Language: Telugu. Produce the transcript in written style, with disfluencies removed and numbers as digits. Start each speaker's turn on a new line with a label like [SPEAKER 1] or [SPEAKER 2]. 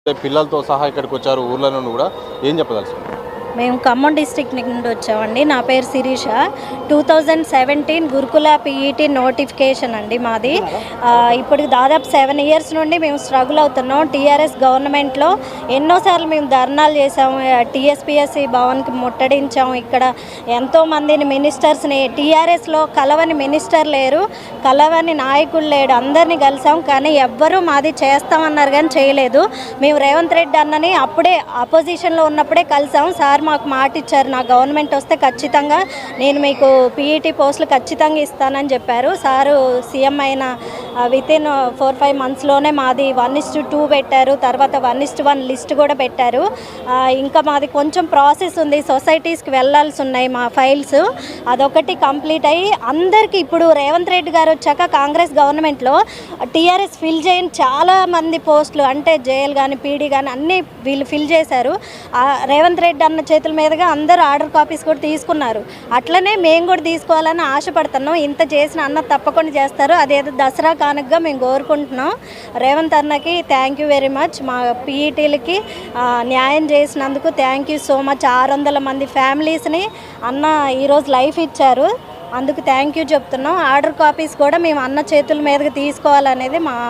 [SPEAKER 1] పిల్లలతో సహా ఇక్కడికి వచ్చారు ఊర్ల నుండి కూడా ఏం చెప్పదలుచుకున్నారు?
[SPEAKER 2] మేము ఖమ్మం డిస్ట్రిక్ట్ నుండి వచ్చామండి. నా పేరు శిరీష. 2017 గురుకుల పీఈటీ నోటిఫికేషన్ అండి మాది. ఇప్పుడు దాదాపు 7 ఇయర్స్ నుండి మేము స్ట్రగుల్ అవుతున్నాం. టీఆర్ఎస్ గవర్నమెంట్లో ఎన్నోసార్లు మేము ధర్నాలు చేసాము. టీఎస్పీఎస్సీ భవన్కి ముట్టడించాము. ఇక్కడ ఎంతోమందిని మినిస్టర్స్ని టీఆర్ఎస్లో కలవని మినిస్టర్ లేరు, కలవని నాయకుడు లేడు. అందరినీ కలిసాం కానీ ఎవ్వరూ మాది చేస్తామన్నారు కానీ చేయలేదు. మేము రేవంత్ రెడ్డి అన్నని అప్పుడే అపోజిషన్లో ఉన్నప్పుడే కలిసాం. సార్ మాకు మాట ఇచ్చారు, నా గవర్నమెంట్ వస్తే ఖచ్చితంగా నేను మీకు పీఈటీ పోస్టులు ఖచ్చితంగా ఇస్తానని చెప్పారు. సారు సీఎం అయిన వితిన్ 4-5 మంత్స్లోనే మాది 1:2 పెట్టారు. తర్వాత 1:1 లిస్ట్ కూడా పెట్టారు. ఇంకా మాది కొంచెం ప్రాసెస్ ఉంది, సొసైటీస్కి వెళ్ళాల్సి ఉన్నాయి మా ఫైల్స్. అదొకటి కంప్లీట్ అయ్యి అందరికీ ఇప్పుడు రేవంత్ రెడ్డి గారు వచ్చాక కాంగ్రెస్ గవర్నమెంట్లో టీఆర్ఎస్ ఫిల్ చేయని చాలామంది పోస్టులు అంటే జేఎల్ కానీ పీడీ కానీ అన్నీ వీళ్ళు ఫిల్ చేశారు. రేవంత్ రెడ్డి అన్న చేతుల మీదుగా అందరూ ఆర్డర్ కాపీస్ కూడా తీసుకున్నారు. అట్లనే మేము కూడా తీసుకోవాలని ఆశపడుతున్నాం. ఇంత చేసిన అన్న తప్పకుండా చేస్తారు. అదేదో దసరా కానుకగా మేము కోరుకుంటున్నాం. రేవంత్ అన్నకి థ్యాంక్ యూ వెరీ మచ్. మా పీఈటీలకి న్యాయం చేసినందుకు థ్యాంక్ యూ సో మచ్. 600 మంది ఫ్యామిలీస్ని అన్న ఈరోజు లైఫ్ ఇచ్చారు, అందుకు థ్యాంక్ యూ చెప్తున్నాం. ఆర్డర్ కాపీస్ కూడా మేము అన్న చేతుల మీదుగా తీసుకోవాలనేది మా